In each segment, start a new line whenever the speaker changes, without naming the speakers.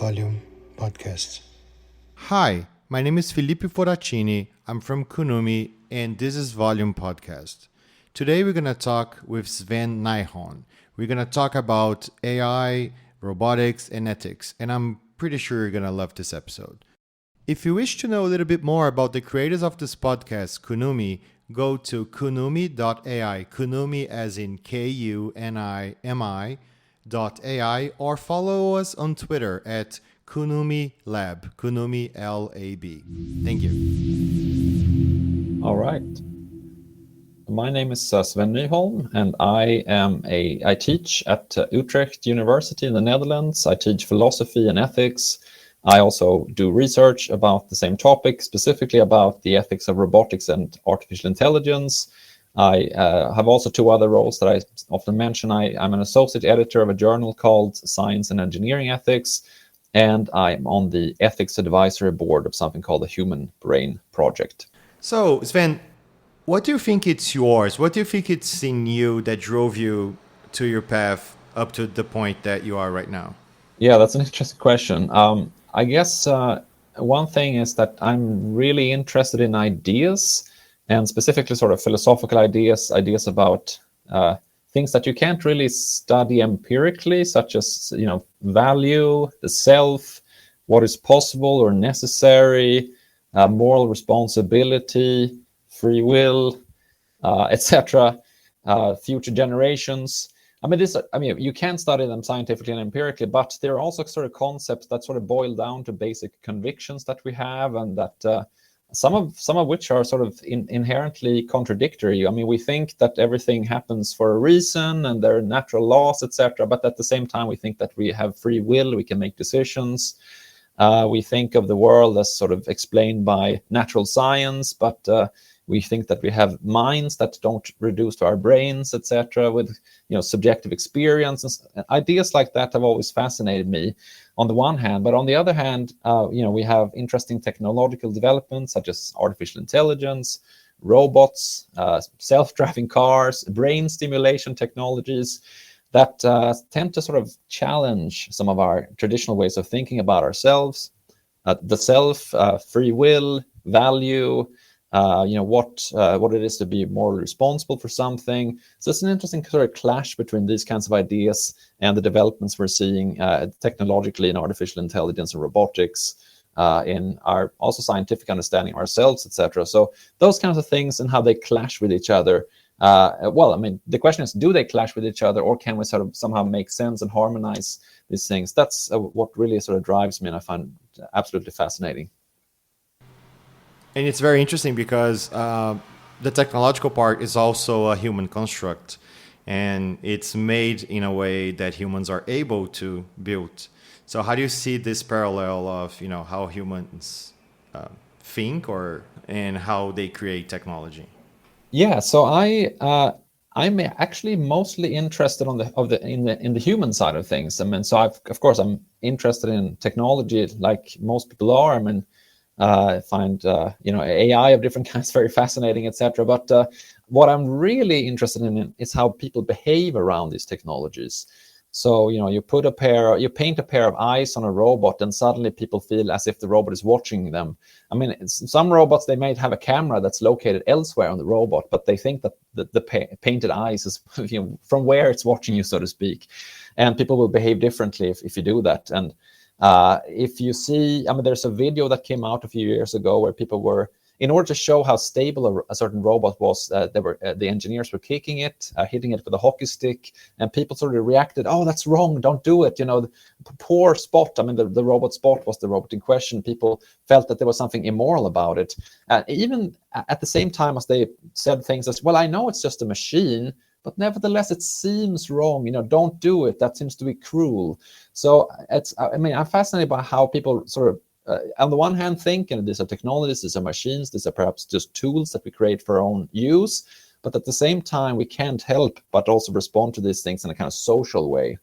Volume Podcast.
Hi, my name is Filippo Foracini. I'm from Kunumi, and this is Volume Podcast. Today we're going to talk with Sven Nyholm. We're going to talk about AI, robotics, and ethics, and I'm pretty sure you're going to love this episode. If you wish to know a little bit more about the creators of this podcast, Kunumi, go to kunumi.ai, Kunumi as in Kunimi.ai, or follow us on Twitter at Kunumi Lab, Kunumi Lab. Thank you.
All right. My name is Sven Nyholm, and I teach at Utrecht University in the Netherlands. I teach philosophy and ethics. I also do research about the same topic, specifically about the ethics of robotics and artificial intelligence. I have also two other roles that I often mention. I'm an associate editor of a journal called Science and Engineering Ethics, and I'm on the ethics advisory board of something called the Human Brain Project.
So, Sven, what do you think it's yours? What do you think it's in you that drove you to your path up to the point that you are right now?
Yeah, that's an interesting question. I guess one thing is that I'm really interested in ideas, and specifically sort of philosophical ideas about things that you can't really study empirically, such as, value, the self, what is possible or necessary, moral responsibility, free will, etc., future generations. You can study them scientifically and empirically, but there are also sort of concepts that sort of boil down to basic convictions that we have, and that some of which are sort of inherently contradictory. We think that everything happens for a reason and there are natural laws, etc. But at the same time, we think that we have free will, we can make decisions. We think of the world as sort of explained by natural science, but we think that we have minds that don't reduce to our brains, etc., with subjective experiences. Ideas like that have always fascinated me on the one hand, but on the other hand, we have interesting technological developments such as artificial intelligence, robots, self-driving cars, brain stimulation technologies that tend to sort of challenge some of our traditional ways of thinking about ourselves, the self, free will, value, what it is to be morally responsible for something. So it's an interesting sort of clash between these kinds of ideas and the developments we're seeing technologically in artificial intelligence and robotics, in our also scientific understanding of ourselves, etc. So those kinds of things and how they clash with each other. The question is, do they clash with each other, or can we sort of somehow make sense and harmonize these things? That's what really sort of drives me, and I find absolutely fascinating.
And it's very interesting because the technological part is also a human construct, and it's made in a way that humans are able to build. So how do you see this parallel of how humans think and how they create technology?
Yeah, so I'm actually mostly interested in the human side of things. I'm interested in technology like most people are. I find AI of different kinds very fascinating, etc. But what I'm really interested in is how people behave around these technologies. So you paint a pair of eyes on a robot, and suddenly people feel as if the robot is watching them. Some robots, they might have a camera that's located elsewhere on the robot, but they think that the painted eyes is from where it's watching you, so to speak. And people will behave differently if you do that. And if you see, there's a video that came out a few years ago where people were, in order to show how stable a certain robot was, the engineers were kicking it, hitting it with a hockey stick, and people sort of reacted, "Oh, that's wrong! Don't do it!" Poor Spot. The robot Spot was the robot in question. People felt that there was something immoral about it, even at the same time as they said things as, "Well, I know it's just a machine, but nevertheless, it seems wrong. Don't do it. That seems to be cruel." So I'm fascinated by how people sort of, on the one hand, think, these are technologies, these are machines, these are perhaps just tools that we create for our own use. But at the same time, we can't help but also respond to these things in a kind of social way.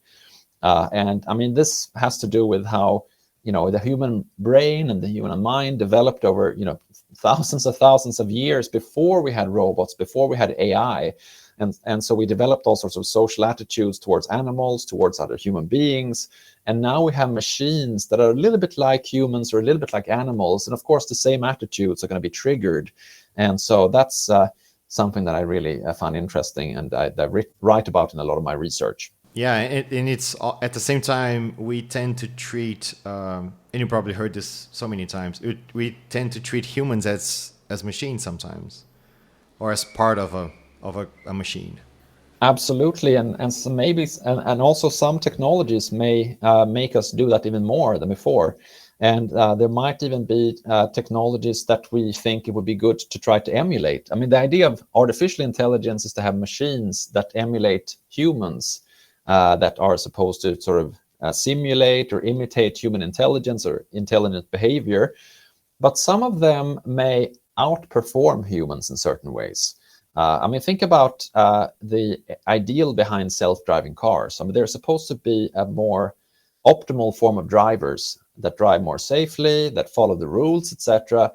This has to do with how, the human brain and the human mind developed over, thousands of years before we had robots, before we had AI. And so we developed all sorts of social attitudes towards animals, towards other human beings. And now we have machines that are a little bit like humans or a little bit like animals. And of course, the same attitudes are going to be triggered. And so that's something that I really find interesting, and I write about in a lot of my research.
Yeah, and it's at the same time we tend to treat, and you probably heard this so many times. We tend to treat humans as machines sometimes, or as part of a machine.
Absolutely, and so maybe and also some technologies may make us do that even more than before. And there might even be technologies that we think it would be good to try to emulate. I mean, the idea of artificial intelligence is to have machines that emulate humans, that are supposed to sort of simulate or imitate human intelligence or intelligent behavior. But some of them may outperform humans in certain ways. I mean, think about the ideal behind self-driving cars. I mean, they're supposed to be a more optimal form of drivers that drive more safely, that follow the rules, etc.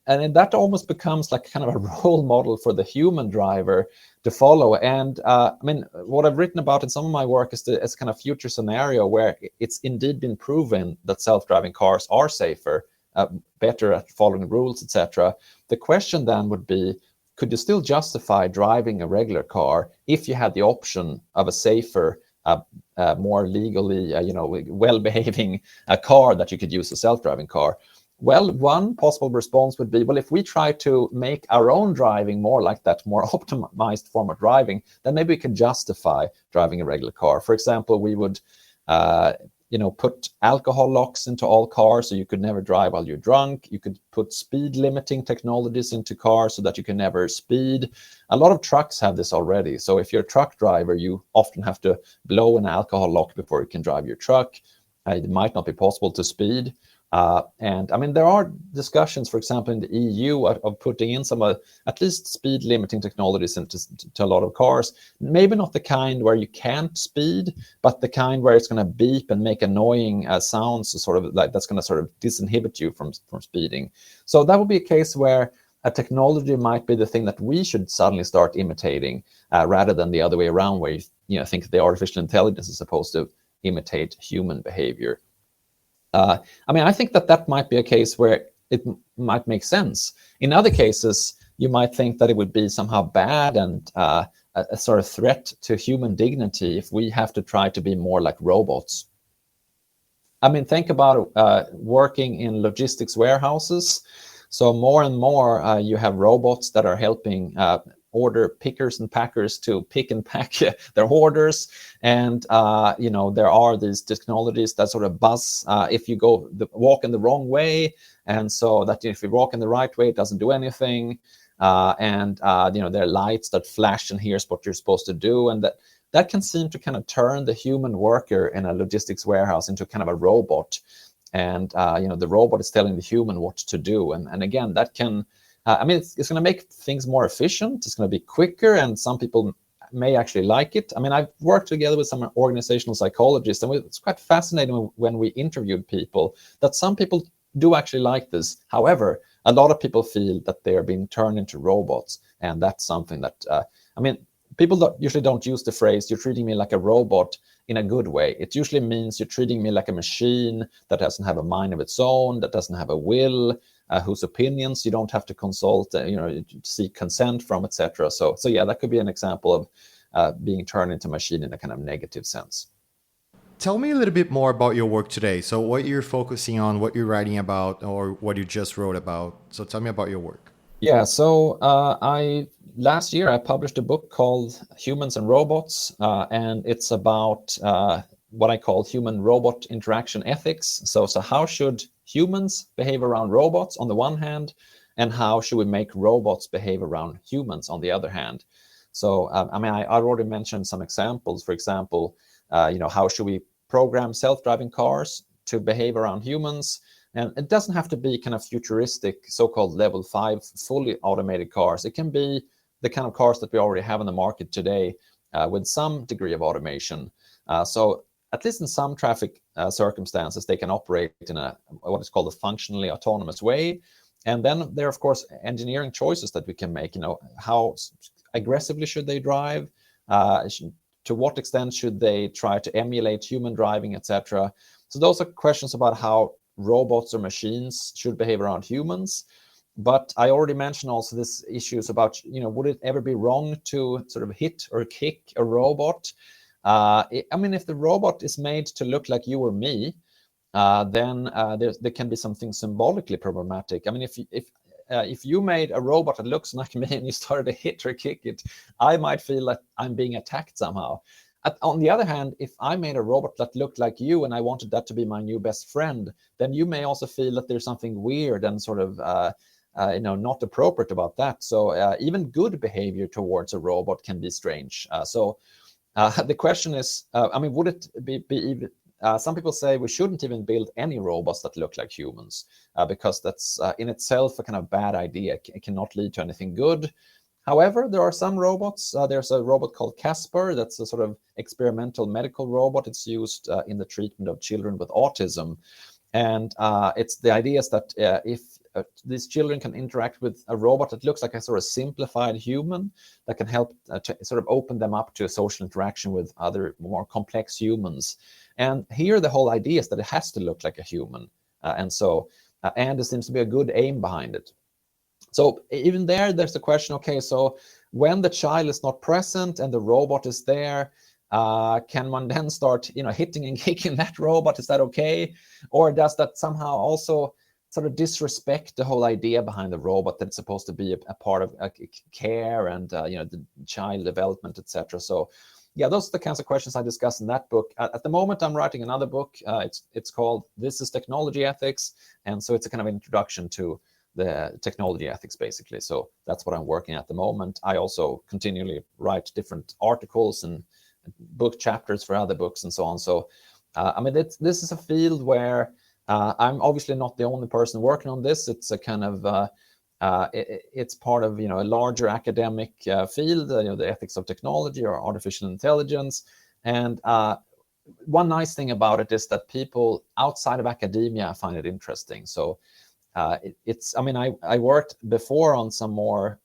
And that almost becomes like kind of a role model for the human driver to follow. And I mean, what I've written about in some of my work is this kind of future scenario where it's indeed been proven that self-driving cars are safer, better at following rules, etc. The question then would be, could you still justify driving a regular car if you had the option of a safer, more legally, well-behaving car that you could use, a self-driving car? Well, one possible response would be, well, if we try to make our own driving more like that, more optimized form of driving, then maybe we can justify driving a regular car. For example, we would put alcohol locks into all cars so you could never drive while you're drunk. You could put speed limiting technologies into cars so that you can never speed. A lot of trucks have this already. So if you're a truck driver, you often have to blow an alcohol lock before you can drive your truck. It might not be possible to speed. And I mean, there are discussions, for example, in the EU of putting in some at least speed limiting technologies into a lot of cars. Maybe not the kind where you can't speed, but the kind where it's going to beep and make annoying sounds, sort of like that's going to sort of disinhibit you from speeding. So that would be a case where a technology might be the thing that we should suddenly start imitating, rather than the other way around, where you think the artificial intelligence is supposed to imitate human behavior. I mean, I think that might be a case where it might make sense. In other cases, you might think that it would be somehow bad and a sort of threat to human dignity if we have to try to be more like robots. I mean, think about working in logistics warehouses. So more and more you have robots that are helping order pickers and packers to pick and pack their orders. And, there are these technologies that sort of buzz if you walk in the wrong way. And so that if you walk in the right way, it doesn't do anything. There are lights that flash and here's what you're supposed to do. And that can seem to kind of turn the human worker in a logistics warehouse into kind of a robot. And, the robot is telling the human what to do. And again, that can, it's going to make things more efficient. It's going to be quicker, and some people may actually like it. I mean, I've worked together with some organizational psychologists, and it's quite fascinating when we interviewed people that some people do actually like this. However, a lot of people feel that they are being turned into robots, and that's something that, people usually don't use the phrase, "You're treating me like a robot," in a good way. It usually means you're treating me like a machine that doesn't have a mind of its own, that doesn't have a will, whose opinions you don't have to consult, seek consent from, etc. So yeah, that could be an example of being turned into a machine in a kind of negative sense.
Tell me a little bit more about your work today. So what you're focusing on, what you're writing about, or what you just wrote about. So tell me about your work.
Yeah, so last year I published a book called Humans and Robots, and it's about what I call human-robot interaction ethics. So how should humans behave around robots on the one hand, and how should we make robots behave around humans on the other hand? So, I already mentioned some examples. For example, how should we program self-driving cars to behave around humans? And it doesn't have to be kind of futuristic, so-called level 5 fully automated cars. It can be the kind of cars that we already have in the market today with some degree of automation. So at least in some traffic circumstances, they can operate in what is called a functionally autonomous way. And then there are, of course, engineering choices that we can make. How aggressively should they drive? To what extent should they try to emulate human driving, etc.? So those are questions about how robots or machines should behave around humans. But I already mentioned also this issues about, would it ever be wrong to sort of hit or kick a robot? If the robot is made to look like you or me, then there can be something symbolically problematic. If you made a robot that looks like me and you started to hit or kick it, I might feel like I'm being attacked somehow. On the other hand, if I made a robot that looked like you and I wanted that to be my new best friend, then you may also feel that there's something weird and sort of not appropriate about that. So even good behavior towards a robot can be strange. The question is, would it be even? Some people say we shouldn't even build any robots that look like humans because that's in itself a kind of bad idea. It cannot lead to anything good. However, there are some robots. There's a robot called Casper. That's a sort of experimental medical robot. It's used in the treatment of children with autism. And it's the idea is that if these children can interact with a robot that looks like a sort of simplified human that can help to sort of open them up to a social interaction with other more complex humans. And here the whole idea is that it has to look like a human. And there seems to be a good aim behind it. So even there's the question, okay, so when the child is not present and the robot is there, can one then start, hitting and kicking that robot? Is that okay? Or does that somehow also sort of disrespect the whole idea behind the robot, that it's supposed to be a part of care and, the child development, etc.? So yeah, those are the kinds of questions I discuss in that book. At the moment, I'm writing another book. It's called This is Technology Ethics. And so it's a kind of introduction to the technology ethics, basically. So that's what I'm working at the moment. I also continually write different articles and book chapters for other books and so on. So, this is a field where I'm obviously not the only person working on this. It's a kind of it's part of a larger academic field, the ethics of technology or artificial intelligence. And one nice thing about it is that people outside of academia find it interesting. So I worked before on some more,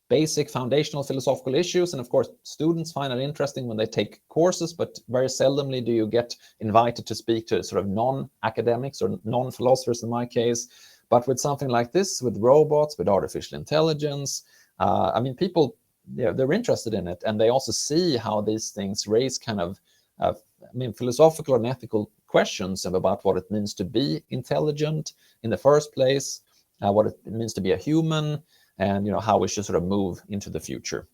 basic foundational philosophical issues. And of course, students find it interesting when they take courses, but very seldomly do you get invited to speak to sort of non-academics or non-philosophers in my case. But with something like this, with robots, with artificial intelligence, people, they're interested in it. And they also see how these things raise kind of, philosophical and ethical questions about what it means to be intelligent in the first place, what it means to be a human, and how we should sort of move into the future.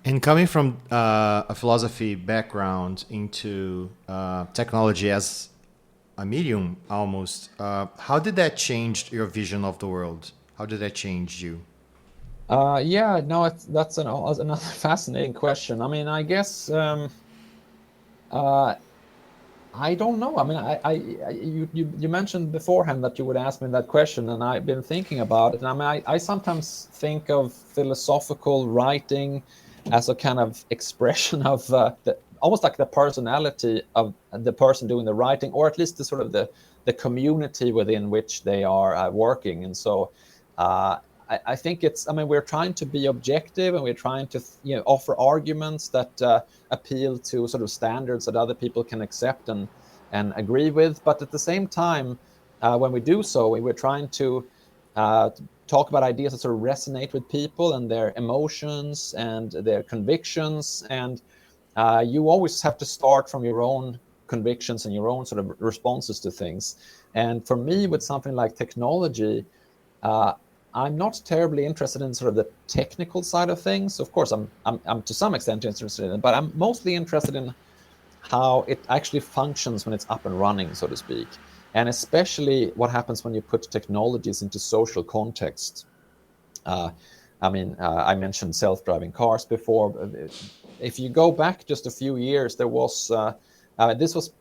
And coming from a philosophy background into technology as a medium, almost, how did that change your vision of the world? How did that change you?
That's another fascinating question. I guess I don't know. You mentioned beforehand that you would ask me that question, and I've been thinking about it. And I sometimes think of philosophical writing as a kind of expression of almost like the personality of the person doing the writing, or at least the sort of the community within which they are working. And so I think we're trying to be objective, and we're trying to offer arguments that appeal to sort of standards that other people can accept and agree with. But at the same time, when we do so, we're trying to talk about ideas that sort of resonate with people and their emotions and their convictions. And you always have to start from your own convictions and your own sort of responses to things. And for me, with something like technology, I'm not terribly interested in sort of the technical side of things. Of course, I'm to some extent interested in it, but I'm mostly interested in how it actually functions when it's up and running, so to speak. And especially what happens when you put technologies into social context. I mentioned self-driving cars before. If you go back just a few years, there was this was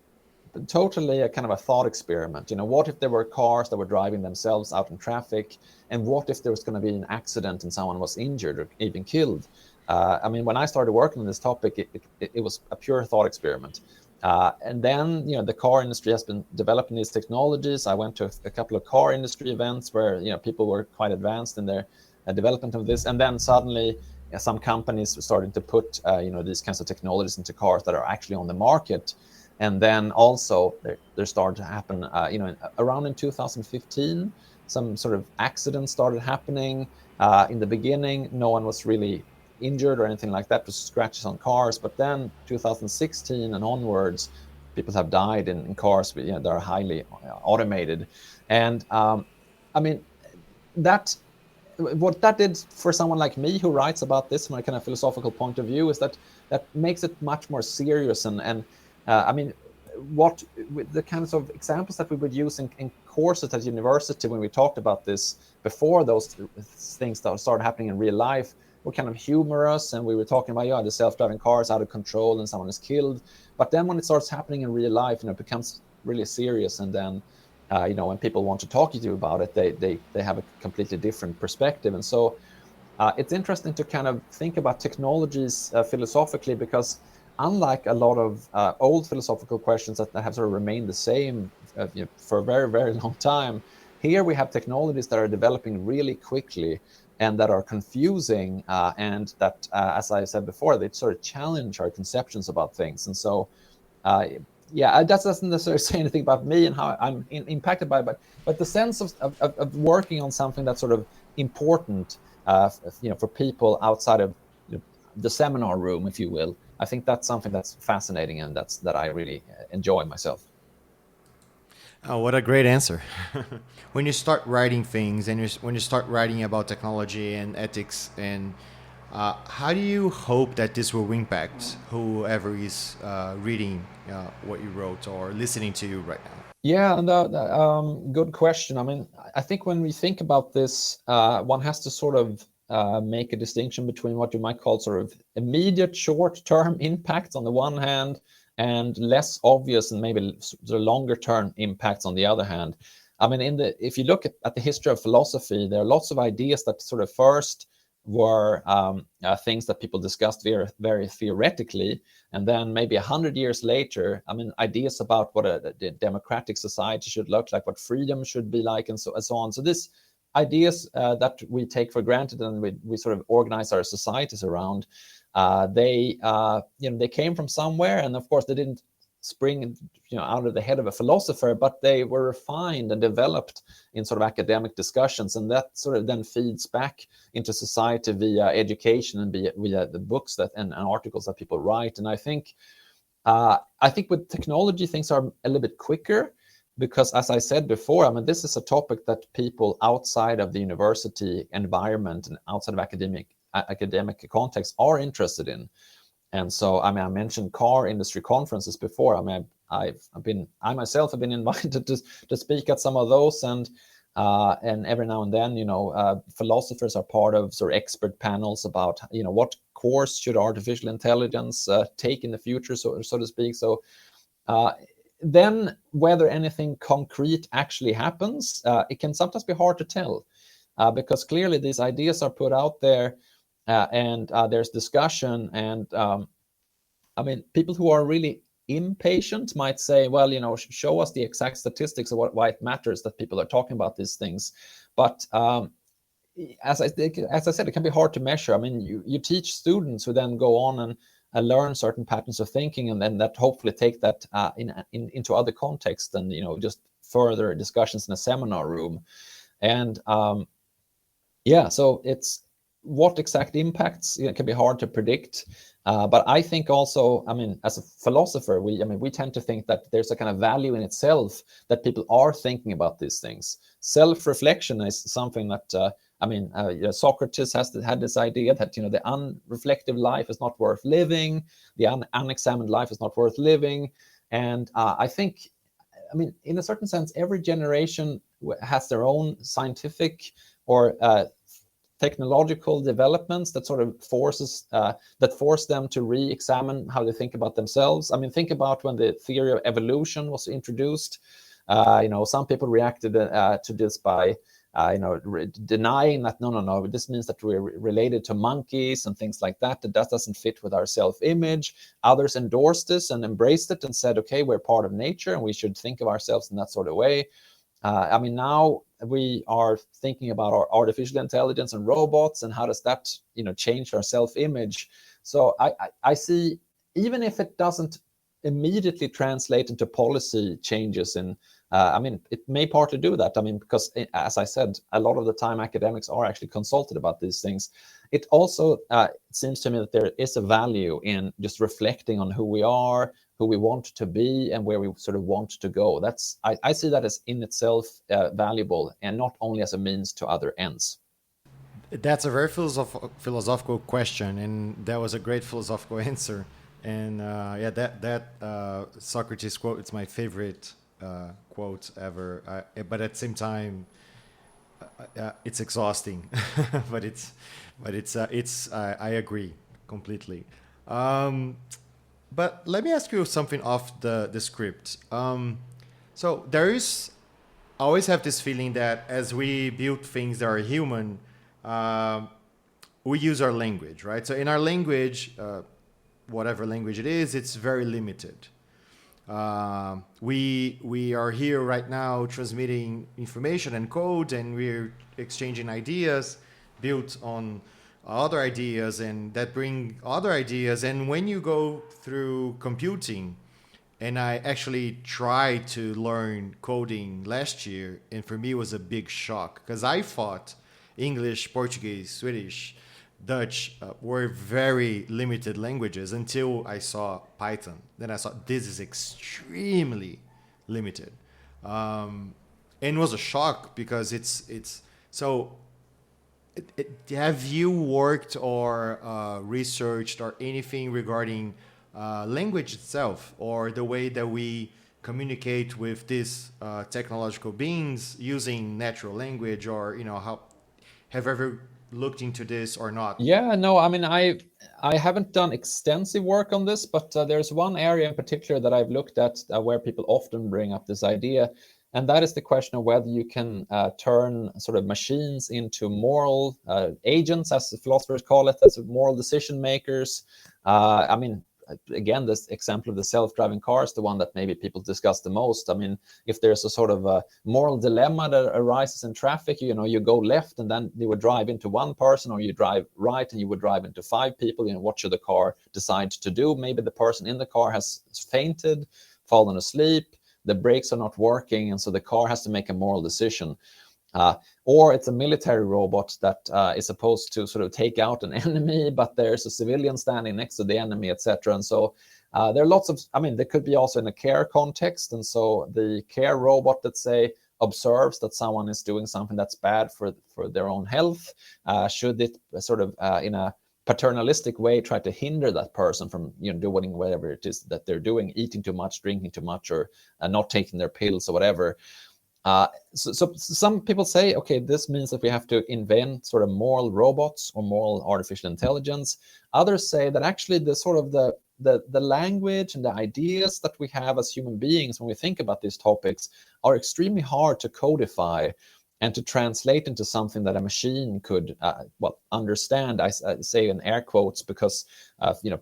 totally a kind of a thought experiment. What if there were cars that were driving themselves out in traffic, and what if there was going to be an accident and someone was injured or even killed? When I started working on this topic, it was a pure thought experiment. And then, the car industry has been developing these technologies. I went to a couple of car industry events where, people were quite advanced in their development of this, and then suddenly some companies starting to put these kinds of technologies into cars that are actually on the market. And then also there started to happen, around in 2015, some sort of accidents started happening. In the beginning, no one was really injured or anything like that, just scratches on cars. But then 2016 and onwards, people have died in cars that are highly automated. And that what that did for someone like me who writes about this from a kind of philosophical point of view is that makes it much more serious. And what the kinds of examples that we would use in courses at university when we talked about this before those things that started happening in real life were kind of humorous, and we were talking about the self-driving cars out of control and someone is killed. But then when it starts happening in real life, it becomes really serious, and then when people want to talk to you about it, they have a completely different perspective. And so it's interesting to kind of think about technologies philosophically, because unlike a lot of old philosophical questions that have sort of remained the same for a very, very long time, here we have technologies that are developing really quickly and that are confusing, and that, as I said before, they sort of challenge our conceptions about things. And so, that doesn't necessarily say anything about me and how I'm impacted by it, but the sense of working on something that's sort of important, for people outside of the seminar room, if you will. I think that's something that's fascinating, and that I really enjoy myself.
Oh, what a great answer. When you start writing things and when you start writing about technology and ethics, and how do you hope that this will impact whoever is reading what you wrote or listening to you right now?
Yeah, and good question. I mean, I think when we think about this, one has to sort of make a distinction between what you might call sort of immediate short-term impacts on the one hand, and less obvious and maybe the longer-term impacts on the other hand. I mean, if you look at the history of philosophy, there are lots of ideas that sort of first were things that people discussed very, very theoretically, and then maybe 100 years later, ideas about what a democratic society should look like, what freedom should be like, and so on. So this ideas that we take for granted and we sort of organize our societies around, they came from somewhere, and of course they didn't spring out of the head of a philosopher, but they were refined and developed in sort of academic discussions, and that sort of then feeds back into society via education and via the books and articles that people write. And I think with technology things are a little bit quicker, because as I said before, this is a topic that people outside of the university environment and outside of academic context are interested in. And so, I mentioned car industry conferences before. I myself have been invited to speak at some of those, and every now and then, philosophers are part of sort of expert panels about, what course should artificial intelligence take in the future, so to speak. So then, whether anything concrete actually happens, it can sometimes be hard to tell, because clearly these ideas are put out there. And there's discussion, and people who are really impatient might say, well, show us the exact statistics of why it matters that people are talking about these things. But as I said, it can be hard to measure. You teach students who then go on and learn certain patterns of thinking, and then that hopefully take that into other contexts than just further discussions in a seminar room. And so it's what exact impacts can be hard to predict. But I think also, as a philosopher, we tend to think that there's a kind of value in itself that people are thinking about these things. Self-reflection is something that, Socrates had this idea that, the unreflective life is not worth living, the unexamined life is not worth living. And I think, in a certain sense, every generation has their own scientific or technological developments that sort of force them to re-examine how they think about themselves. Think about when the theory of evolution was introduced. Some people reacted to this by denying that no, this means that we're related to monkeys and things like that doesn't fit with our self-image. Others endorsed this and embraced it and said, okay, we're part of nature and we should think of ourselves in that sort of way. Now we are thinking about our artificial intelligence and robots, and how does that change our self-image. So I see, even if it doesn't immediately translate into policy changes in it may partly do that. Because as I said, a lot of the time academics are actually consulted about these things. It also seems to me that there is a value in just reflecting on who we are, who we want to be, and where we sort of want to go. I see that as in itself valuable, and not only as a means to other ends.
That's a very philosophical question, and that was a great philosophical answer. And that Socrates quote, it's my favorite quote ever. But at the same time, it's exhausting. but I agree completely. But let me ask you something off the script. So I always have this feeling that as we build things that are human, we use our language, right? So in our language, whatever language it is, it's very limited. We are here right now transmitting information and code, and we're exchanging ideas built on other ideas, and that bring other ideas. And when you go through computing, and I actually tried to learn coding last year, and for me it was a big shock, because I thought English, Portuguese, Swedish, Dutch were very limited languages until I saw Python. Then I saw this is extremely limited, and it was a shock because it's so. Have you worked or researched or anything regarding language itself, or the way that we communicate with these technological beings using natural language, or how have you ever looked into this or not?
Yeah, no, I haven't done extensive work on this, but there's one area in particular that I've looked at where people often bring up this idea, and that is the question of whether you can turn sort of machines into moral agents, as the philosophers call it, as moral decision makers. Again, this example of the self-driving car is the one that maybe people discuss the most. If there's a sort of a moral dilemma that arises in traffic, you go left and then you would drive into one person, or you drive right and you would drive into 5 people. What should the car decide to do? Maybe the person in the car has fainted, fallen asleep, the brakes are not working, and so the car has to make a moral decision. Or it's a military robot that is supposed to sort of take out an enemy, but there's a civilian standing next to the enemy, etc. And so there are lots of, there could be also in a care context. And so the care robot, let's say, observes that someone is doing something that's bad for their own health. Should it sort of, in a paternalistic way, try to hinder that person from doing whatever it is that they're doing, eating too much, drinking too much, or not taking their pills or whatever? So some people say, okay, this means that we have to invent sort of moral robots or moral artificial intelligence. Others say that actually the sort of the language and the ideas that we have as human beings when we think about these topics are extremely hard to codify and to translate into something that a machine could understand. I say in air quotes because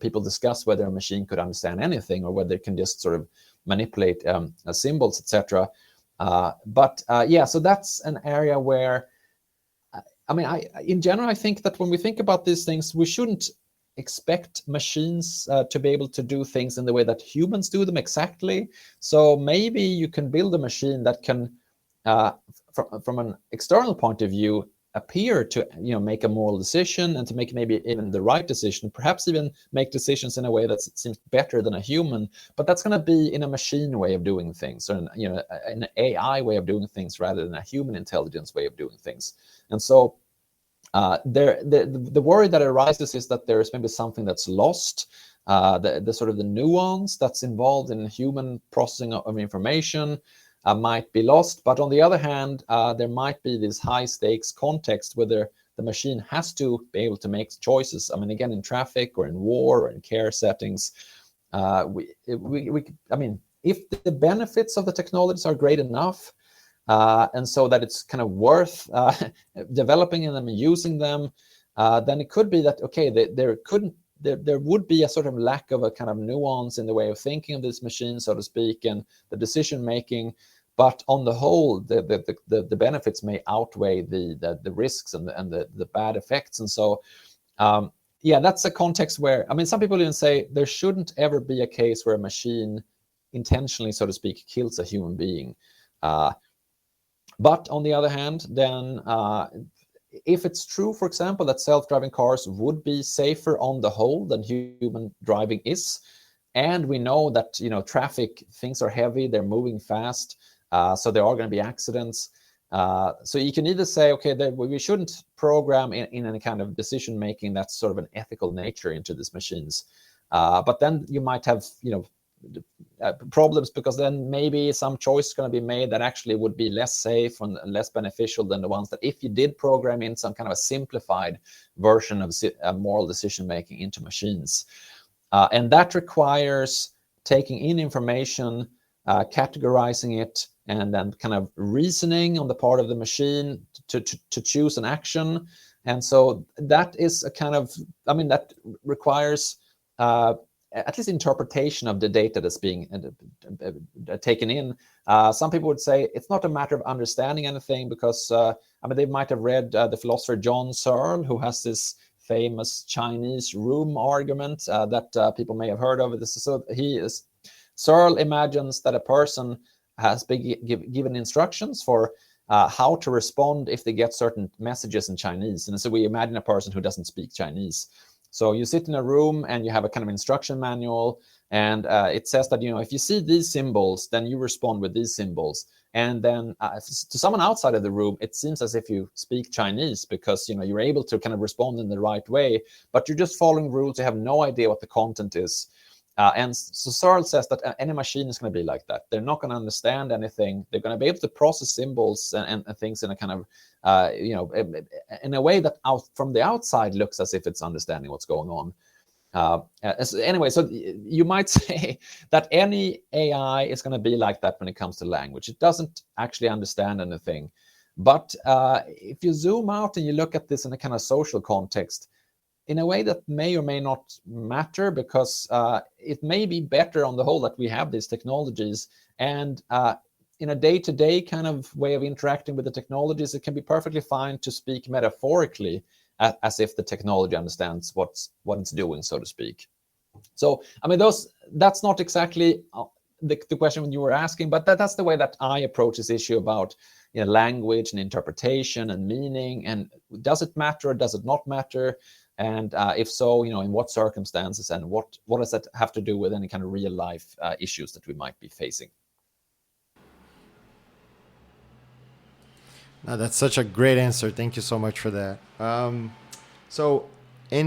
people discuss whether a machine could understand anything or whether it can just sort of manipulate symbols, etc. So that's an area where, in general, I think that when we think about these things, we shouldn't expect machines to be able to do things in the way that humans do them exactly. So maybe you can build a machine that can, from an external point of view, appear to make a moral decision and to make maybe even the right decision, perhaps even make decisions in a way that seems better than a human, but that's going to be in a machine way of doing things, or an AI way of doing things rather than a human intelligence way of doing things. And so the worry that arises is that there's maybe something that's lost, the sort of the nuance that's involved in human processing of information might be lost. But on the other hand, there might be this high stakes context where the machine has to be able to make choices. Again, in traffic or in war or in care settings, if the benefits of the technologies are great enough, and so that it's kind of worth developing them and using them, then it could be that, okay, there would be a sort of lack of a kind of nuance in the way of thinking of this machine, so to speak, and the decision making. But on the whole, the benefits may outweigh the risks and the bad effects. And so, yeah, that's a context where, I mean, some people even say there shouldn't ever be a case where a machine intentionally, so to speak, kills a human being. But on the other hand, then if it's true, for example, that self-driving cars would be safer on the whole than human driving is, and we know that, you know, traffic, things are heavy, they're moving fast, so there are going to be accidents. So you can either say, okay, that we shouldn't program in any kind of decision making that's sort of an ethical nature into these machines, but then you might have, you know, problems, because then maybe some choice is going to be made that actually would be less safe and less beneficial than the ones that if you did program in some kind of a simplified version of moral decision making into machines. And that requires taking in information, categorizing it, and then kind of reasoning on the part of the machine to choose an action. And so that is a kind of, I mean, that requires at least interpretation of the data that's being taken in. Some people would say it's not a matter of understanding anything, because I mean, they might have read the philosopher John Searle, who has this famous Chinese room argument that people may have heard of. Searle imagines that a person has been given instructions for how to respond if they get certain messages in Chinese. And so we imagine a person who doesn't speak Chinese. So you sit in a room and you have a kind of instruction manual, and it says that, you know, if you see these symbols, then you respond with these symbols. And then to someone outside of the room, it seems as if you speak Chinese, because, you know, you're able to kind of respond in the right way, but you're just following rules. You have no idea what the content is. And so Searle says that any machine is going to be like that. They're not going to understand anything. They're going to be able to process symbols and things in a kind of, you know, in a way that from the outside looks as if it's understanding what's going on. Anyway, so you might say that any AI is going to be like that when it comes to language. It doesn't actually understand anything. But if you zoom out and you look at this in a kind of social context, in a way that may or may not matter, because it may be better on the whole that we have these technologies, and in a day-to-day kind of way of interacting with the technologies, it can be perfectly fine to speak metaphorically as if the technology understands what it's doing, so to speak. So, I mean, that's not exactly the question you were asking, but that's the way that I approach this issue about, you know, language and interpretation and meaning, and does it matter or does it not matter? And if so, you know, in what circumstances, and what does that have to do with any kind of real life issues that we might be facing?
No, that's such a great answer. Thank you so much for that. And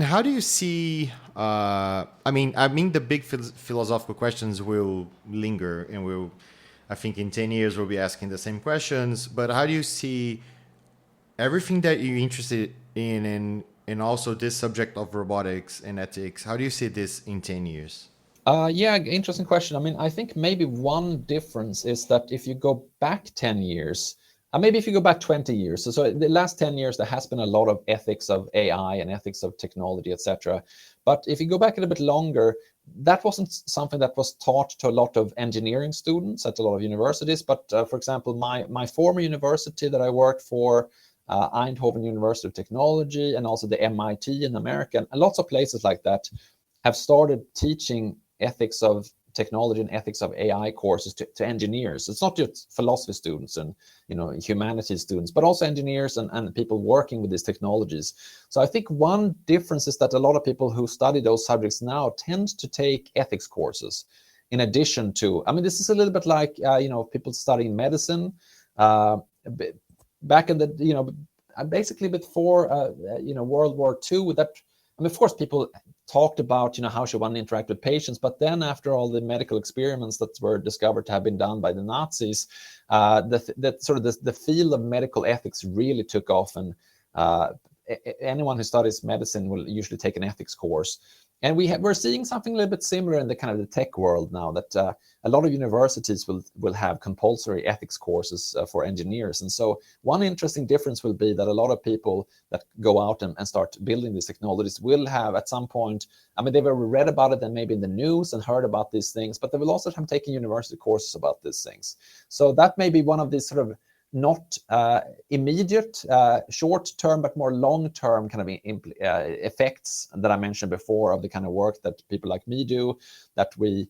how do you see? I mean, the big philosophical questions will linger, and I think in 10 years we'll be asking the same questions. But how do you see everything that you're interested in, and also this subject of robotics and ethics? How do you see this in 10 years?
Yeah, interesting question. I mean, I think maybe one difference is that if you go back 10 years, maybe if you go back 20 years, so the last 10 years, there has been a lot of ethics of AI and ethics of technology, etc. But if you go back a little bit longer, that wasn't something that was taught to a lot of engineering students at a lot of universities. But for example, my former university that I worked for, Eindhoven University of Technology, and also the MIT in America, and lots of places like that have started teaching ethics of technology and ethics of AI courses to engineers. It's not just philosophy students and, you know, humanities students, but also engineers and people working with these technologies. So I think one difference is that a lot of people who study those subjects now tend to take ethics courses in addition to, I mean, this is a little bit like, you know, people studying medicine. Back in the, you know, basically before, you know, World War II, that, I mean, of course, people talked about, you know, how should one interact with patients, but then after all the medical experiments that were discovered to have been done by the Nazis, the field of medical ethics really took off, and anyone who studies medicine will usually take an ethics course. And we're seeing something a little bit similar in the kind of the tech world now, that a lot of universities will have compulsory ethics courses for engineers. And so one interesting difference will be that a lot of people that go out and start building these technologies will have at some point, I mean, they've already read about it and maybe in the news and heard about these things, but they will also have taken university courses about these things. So that may be one of these sort of not immediate, short-term, but more long-term kind of effects that I mentioned before of the kind of work that people like me do, that we're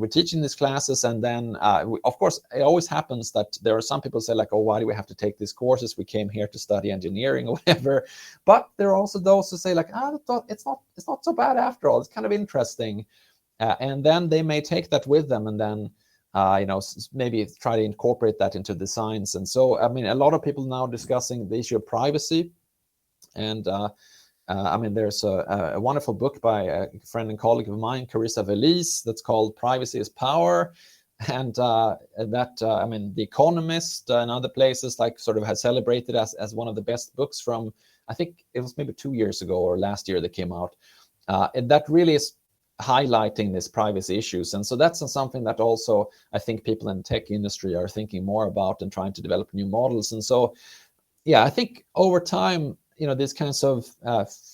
teaching these classes. And then, of course, it always happens that there are some people say like, oh, why do we have to take these courses? We came here to study engineering or whatever. But there are also those who say like, it's not so bad after all. It's kind of interesting. And then they may take that with them and then maybe try to incorporate that into the science. And so, I mean, a lot of people now discussing the issue of privacy. And I mean, there's a wonderful book by a friend and colleague of mine, Carissa Veliz, that's called Privacy is Power. And I mean, The Economist and other places like sort of has celebrated as one of the best books from, I think it was maybe 2 years ago or last year that came out. And that really is highlighting these privacy issues. And so that's something that also I think people in the tech industry are thinking more about and trying to develop new models. And so, yeah, I think over time, these kinds of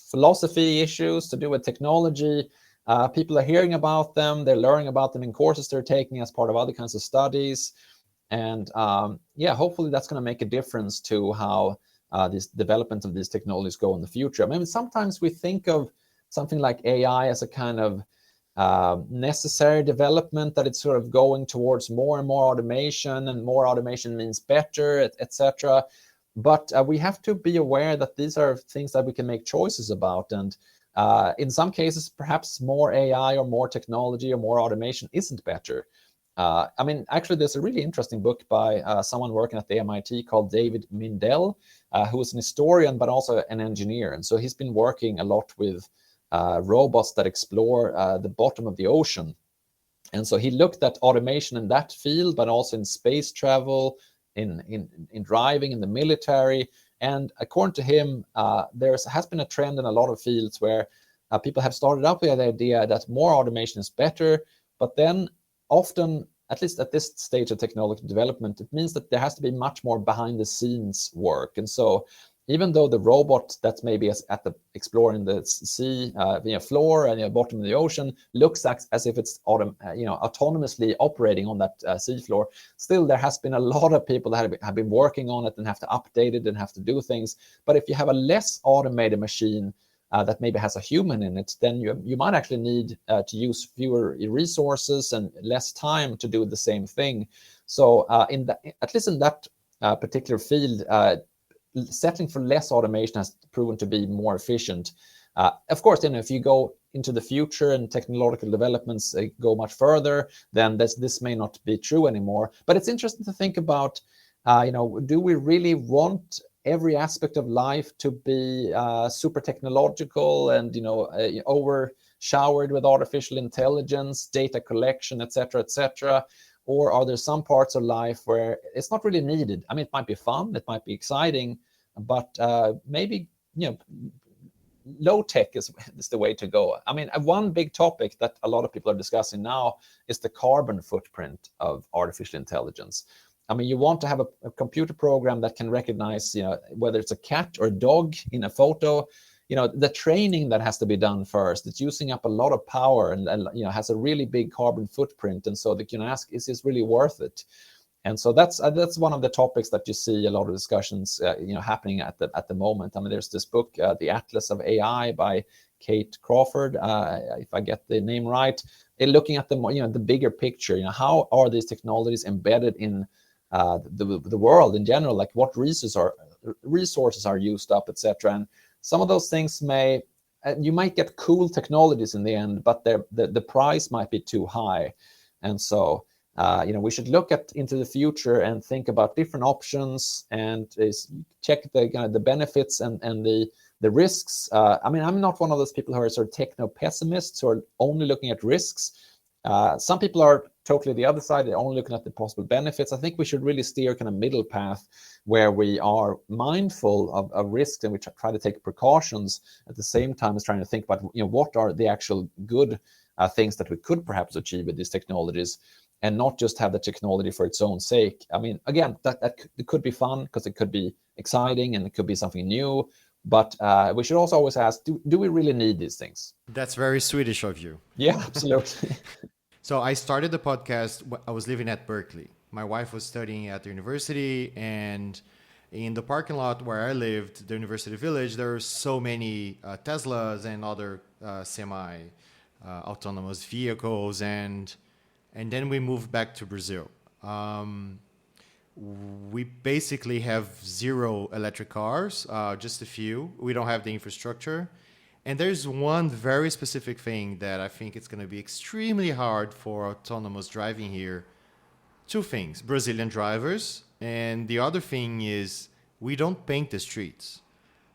philosophy issues to do with technology, people are hearing about them, they're learning about them in courses they're taking as part of other kinds of studies. And hopefully that's going to make a difference to how this development of these technologies go in the future. I mean, sometimes we think of something like AI as a kind of necessary development, that it's sort of going towards more and more automation, and more automation means better, etc. But we have to be aware that these are things that we can make choices about. And in some cases, perhaps more AI or more technology or more automation isn't better. I mean, actually, there's a really interesting book by someone working at the MIT called David Mindell, who is an historian, but also an engineer. And so he's been working a lot with robots that explore the bottom of the ocean. And so he looked at automation in that field, but also in space travel, in driving, in the military. And according to him, there has been a trend in a lot of fields where people have started up with the idea that more automation is better, but then often, at least at this stage of technology development, it means that there has to be much more behind the scenes work. And so even though the robot that's maybe exploring the sea floor and bottom of the ocean looks as if it's autonomously operating on that sea floor, still there has been a lot of people that have been working on it and have to update it and have to do things. But if you have a less automated machine that maybe has a human in it, then you might actually need to use fewer resources and less time to do the same thing. So at least in that particular field, settling for less automation has proven to be more efficient. Of course, if you go into the future and technological developments go much further, then this may not be true anymore. But it's interesting to think about, do we really want every aspect of life to be super technological and, over showered with artificial intelligence, data collection, etc., etc.? Or are there some parts of life where it's not really needed? I mean, it might be fun, it might be exciting, but maybe, low tech is the way to go. I mean, one big topic that a lot of people are discussing now is the carbon footprint of artificial intelligence. I mean, you want to have a computer program that can recognize, whether it's a cat or a dog in a photo. The training that has to be done first, it's using up a lot of power and has a really big carbon footprint. And so they can ask, is this really worth it? And so that's one of the topics that you see a lot of discussions happening at the moment. I mean, there's this book, The Atlas of AI by Kate Crawford, if I get the name right, looking at the bigger picture. How are these technologies embedded in the world in general? Like what resources are used up, etc. And some of those things you might get cool technologies in the end, but the price might be too high. And so, we should look into the future and think about different options and check the benefits and the risks. I mean, I'm not one of those people who are sort of techno-pessimists who are only looking at risks. Some people are totally the other side, they're only looking at the possible benefits. I think we should really steer kind of middle path where we are mindful of risks and we try to take precautions at the same time as trying to think about, what are the actual good things that we could perhaps achieve with these technologies, and not just have the technology for its own sake. I mean, again, that it could be fun because it could be exciting and it could be something new. But we should also always ask, do we really need these things?
That's very Swedish of you.
Yeah, absolutely.
So I started the podcast, I was living at Berkeley. My wife was studying at the university, and in the parking lot where I lived, the University Village, there were so many Teslas and other semi-autonomous vehicles, and then we moved back to Brazil. We basically have 0 electric cars, just a few. We don't have the infrastructure. And there's one very specific thing that I think it's going to be extremely hard for autonomous driving here. 2 things: Brazilian drivers, and the other thing is we don't paint the streets.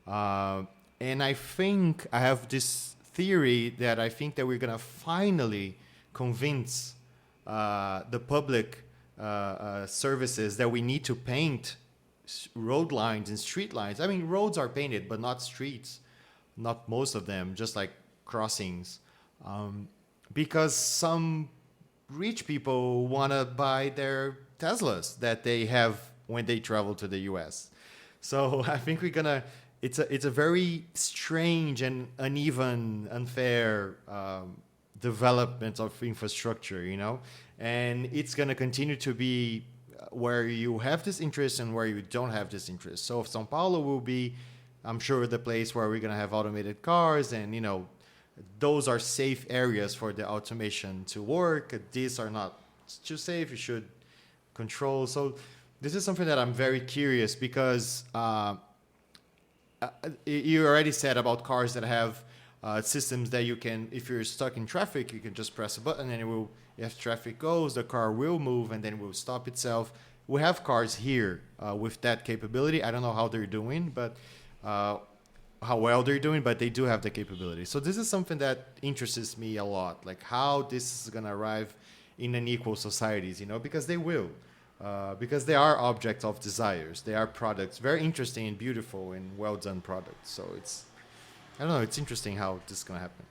And I think I have this theory that I think that we're going to finally convince the public services that we need to paint road lines and street lines. I mean, roads are painted, but not streets. Not most of them, just like crossings. Because some rich people want to buy their Teslas that they have when they travel to the US. So I think it's a very strange and uneven, unfair development of infrastructure, and it's going to continue to be where you have this interest and where you don't have this interest. So São Paulo will be, I'm sure, the place where we're going to have automated cars, and those are safe areas for the automation to work. These are not too safe. You should control. So this is something that I'm very curious, because you already said about cars that have systems that you can, if you're stuck in traffic, you can just press a button and it will, if traffic goes, the car will move and then will stop itself. We have cars here with that capability. I don't know how they're doing, but how well they're doing, but they do have the capability. So this is something that interests me a lot, like how this is going to arrive in unequal societies, because they will. Because they are objects of desires. They are products, very interesting and beautiful and well-done products. So I don't know, it's interesting how this is going to happen.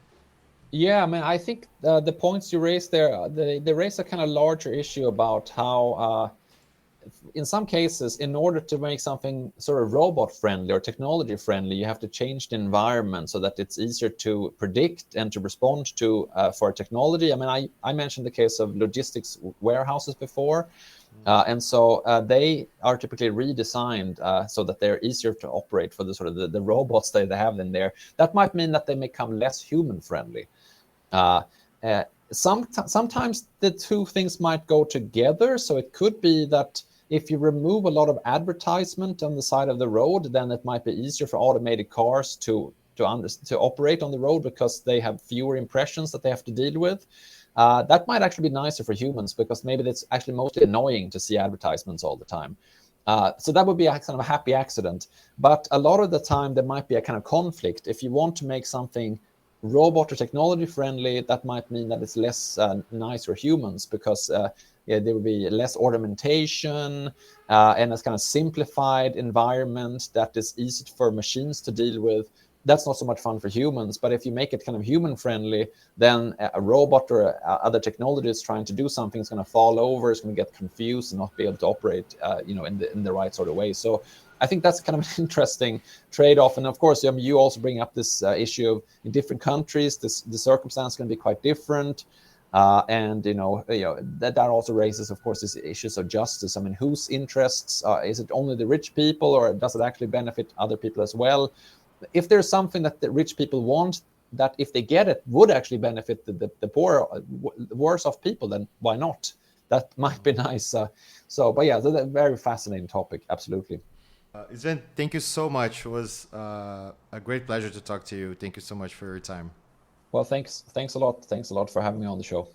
Yeah, I mean, I think the points you raised there, they raise a kind of larger issue about how, in some cases, in order to make something sort of robot-friendly or technology-friendly, you have to change the environment so that it's easier to predict and to respond to for technology. I mean, I mentioned the case of logistics warehouses before. And so they are typically redesigned so that they're easier to operate for the sort of the robots that they have in there. That might mean that they become less human friendly. Sometimes the two things might go together. So it could be that if you remove a lot of advertisement on the side of the road, then it might be easier for automated cars to operate on the road because they have fewer impressions that they have to deal with. That might actually be nicer for humans because maybe it's actually mostly annoying to see advertisements all the time. So that would be a kind of a happy accident. But a lot of the time, there might be a kind of conflict. If you want to make something robot or technology friendly, that might mean that it's less nice for humans because there will be less ornamentation and a kind of simplified environment that is easy for machines to deal with. That's not so much fun for humans, but if you make it kind of human friendly, then a robot or other technologies trying to do something is going to fall over, it's going to get confused and not be able to operate, in the right sort of way. So I think that's kind of an interesting trade-off. And of course, you also bring up this issue of in different countries, the circumstance is going to be quite different. And that also raises, of course, these issues of justice. I mean, whose interests is it only the rich people, or does it actually benefit other people as well? If there's something that the rich people want, that if they get it would actually benefit the poor, worse off people, then why not? That might be nice. But yeah, that's a very fascinating topic. Absolutely.
Sven, thank you so much. It was a great pleasure to talk to you. Thank you so much for your time.
Well, thanks a lot. Thanks a lot for having me on the show.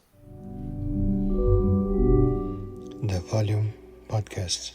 The Volume Podcast.